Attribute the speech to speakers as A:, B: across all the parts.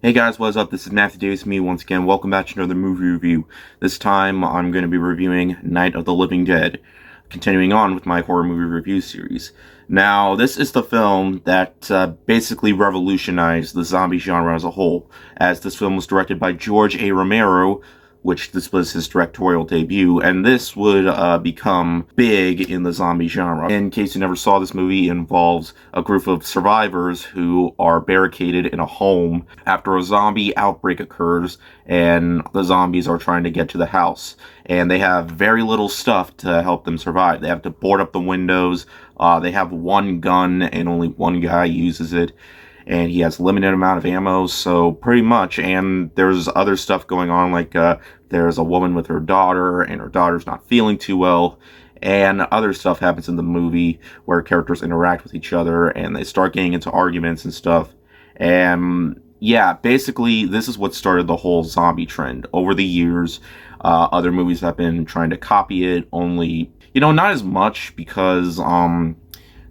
A: Hey guys, what's up? This is Matthew Davis, me once again. Welcome back to another movie review. This time I'm going to be reviewing Night of the Living Dead, continuing on with my horror movie review series. Now, this is the film that basically revolutionized the zombie genre as a whole, as this film was directed by George A. Romero, which this was his directorial debut, and this would become big in the zombie genre. In case you never saw this movie, it involves a group of survivors who are barricaded in a home after a zombie outbreak occurs, and the zombies are trying to get to the house. And they have very little stuff to help them survive. They have to board up the windows, they have one gun, and only one guy uses it. And he has a limited amount of ammo, so pretty much. And there's other stuff going on, like there's a woman with her daughter, and her daughter's not feeling too well. And other stuff happens in the movie where characters interact with each other, and they start getting into arguments and stuff. And yeah, basically, this is what started the whole zombie trend. Over the years, other movies have been trying to copy it, only, not as much because,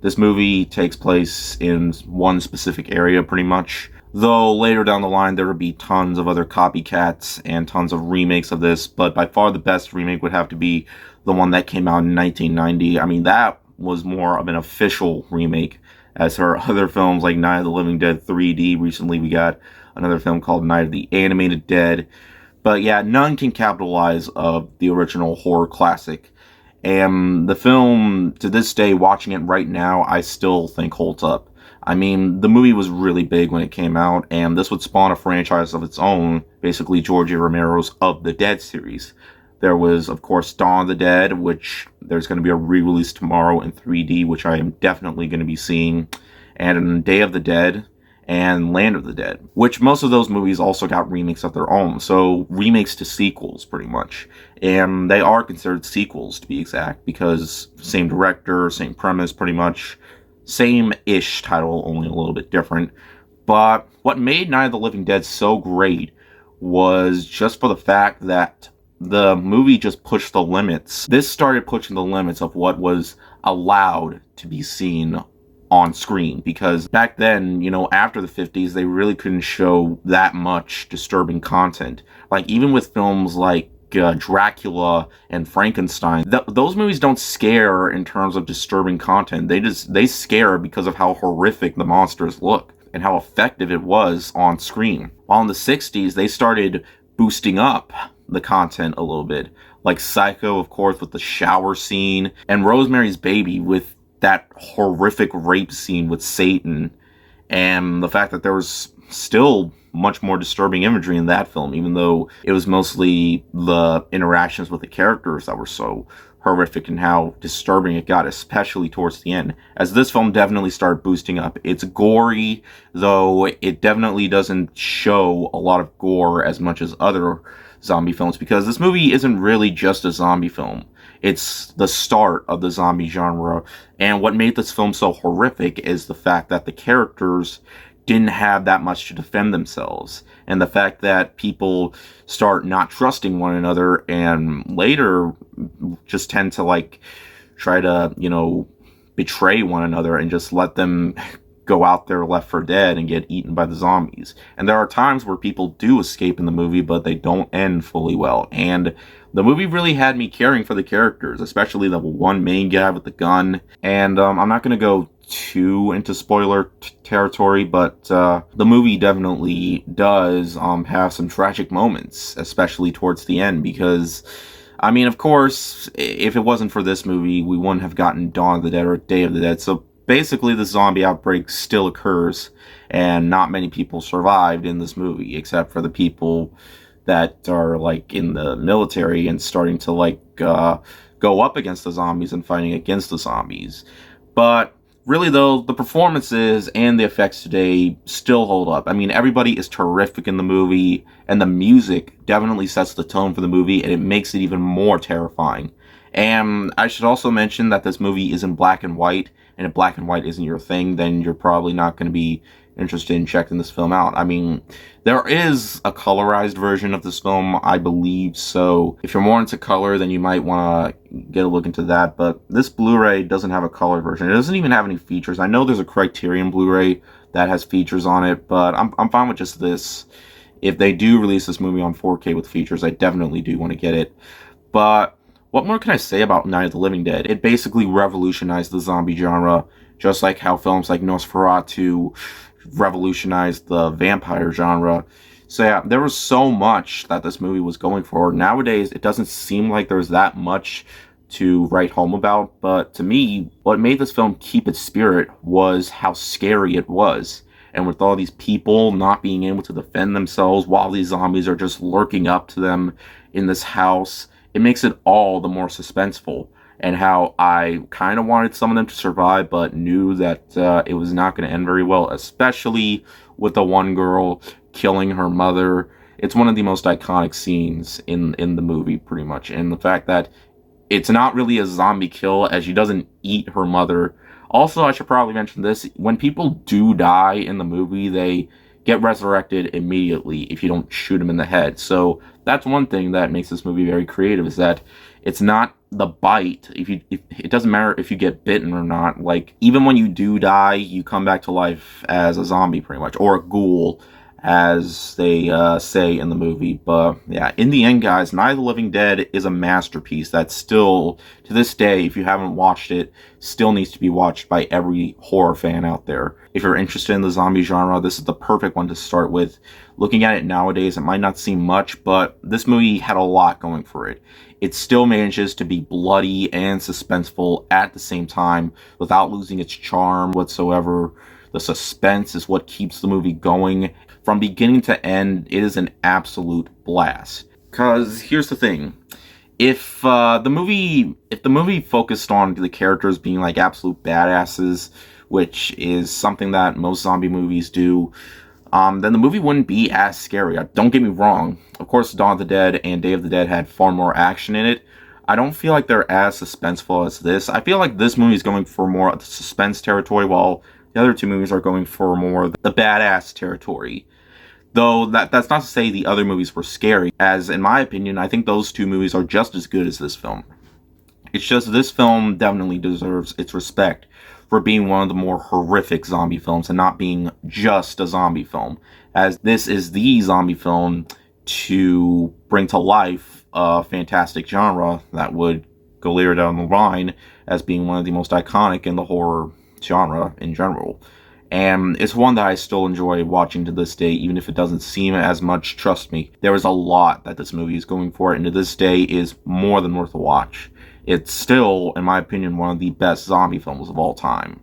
A: this movie takes place in one specific area, pretty much. Though later down the line, there would be tons of other copycats and tons of remakes of this, but by far the best remake would have to be the one that came out in 1990. I mean, that was more of an official remake, as for other films like Night of the Living Dead 3D. Recently, we got another film called Night of the Animated Dead. But yeah, none can capitalize of the original horror classic. And the film, to this day, watching it right now, I still think holds up. I mean, the movie was really big when it came out, and this would spawn a franchise of its own, basically George A. Romero's Of the Dead series. There was, of course, Dawn of the Dead, which there's going to be a re-release tomorrow in 3D, which I am definitely going to be seeing, and Day of the Dead, and Land of the Dead, which most of those movies also got remakes of their own, so remakes to sequels, pretty much. And they are considered sequels, to be exact, because same director, same premise, pretty much, same-ish title, only a little bit different. But what made Night of the Living Dead so great was just for the fact that the movie just pushed the limits. This started pushing the limits of what was allowed to be seen on screen, because back then, after the 50s, they really couldn't show that much disturbing content. Like, even with films like Dracula and Frankenstein, those movies don't scare in terms of disturbing content. They scare because of how horrific the monsters look and how effective it was on screen. While in the 60s, they started boosting up the content a little bit, like Psycho, of course, with the shower scene, and Rosemary's Baby with that horrific rape scene with Satan, and the fact that there was still much more disturbing imagery in that film, even though it was mostly the interactions with the characters that were so horrific and how disturbing it got, especially towards the end, as this film definitely started boosting up. It's gory, though it definitely doesn't show a lot of gore as much as other zombie films, because this movie isn't really just a zombie film. It's the start of the zombie genre, and what made this film so horrific is the fact that the characters didn't have that much to defend themselves, and the fact that people start not trusting one another, and later just tend to try to betray one another and just let them go out there left for dead and get eaten by the zombies. And there are times where people do escape in the movie, but they don't end fully well. And the movie really had me caring for the characters, especially the one main guy with the gun. And I'm not going to go too into spoiler territory, but the movie definitely does have some tragic moments, especially towards the end, because I mean, of course, if it wasn't for this movie, we wouldn't have gotten Dawn of the Dead or Day of the Dead. So basically, the zombie outbreak still occurs, and not many people survived in this movie, except for the people that are in the military and starting to go up against the zombies and fighting against the zombies. But really, though, the performances and the effects today still hold up. I mean, everybody is terrific in the movie, and the music definitely sets the tone for the movie, and it makes it even more terrifying. And I should also mention that this movie is in black and white, and if black and white isn't your thing, then you're probably not going to be interested in checking this film out. I mean, there is a colorized version of this film, I believe, so if you're more into color, then you might want to get a look into that, but this Blu-ray doesn't have a color version. It doesn't even have any features. I know there's a Criterion Blu-ray that has features on it, but I'm fine with just this. If they do release this movie on 4K with features, I definitely do want to get it. But what more can I say about Night of the Living Dead? It basically revolutionized the zombie genre, just like how films like Nosferatu revolutionized the vampire genre. So yeah, there was so much that this movie was going for. Nowadays, it doesn't seem like there's that much to write home about, but to me, what made this film keep its spirit was how scary it was. And with all these people not being able to defend themselves while these zombies are just lurking up to them in this house, it makes it all the more suspenseful. And how I kind of wanted some of them to survive, but knew that it was not going to end very well, especially with the one girl killing her mother. It's one of the most iconic scenes in the movie, pretty much. And the fact that it's not really a zombie kill, as she doesn't eat her mother. Also, I should probably mention this. When people do die in the movie, they get resurrected immediately if you don't shoot them in the head. So that's one thing that makes this movie very creative, is that it's not the bite. If it doesn't matter if you get bitten or not. Like, even when you do die, you come back to life as a zombie, pretty much, or a ghoul, as they say in the movie. But yeah, in the end, guys, Night of the Living Dead is a masterpiece that still, to this day, if you haven't watched it, still needs to be watched by every horror fan out there. If you're interested in the zombie genre, this is the perfect one to start with. Looking at it nowadays, it might not seem much, but this movie had a lot going for it. It still manages to be bloody and suspenseful at the same time without losing its charm whatsoever. The suspense is what keeps the movie going. From beginning to end, it is an absolute blast. Because here's the thing. If the movie focused on the characters being like absolute badasses, which is something that most zombie movies do, then the movie wouldn't be as scary. Don't get me wrong. Of course, Dawn of the Dead and Day of the Dead had far more action in it. I don't feel like they're as suspenseful as this. I feel like this movie is going for more of the suspense territory, while the other two movies are going for more of the badass territory. Though that's not to say the other movies were scary, as in my opinion, I think those two movies are just as good as this film. It's just this film definitely deserves its respect for being one of the more horrific zombie films and not being just a zombie film, as this is the zombie film to bring to life a fantastic genre that would go later down the line as being one of the most iconic in the horror genre in general. And it's one that I still enjoy watching to this day, even if it doesn't seem as much. Trust me, there is a lot that this movie is going for, and to this day is more than worth a watch. It's still, in my opinion, one of the best zombie films of all time.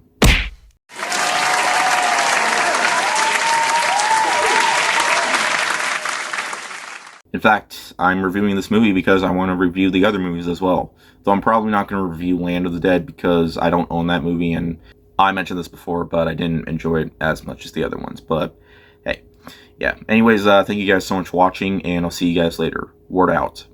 A: In fact, I'm reviewing this movie because I want to review the other movies as well. Though I'm probably not going to review Land of the Dead because I don't own that movie, and I mentioned this before, but I didn't enjoy it as much as the other ones. But hey, yeah. Anyways, thank you guys so much for watching, and I'll see you guys later. Word out.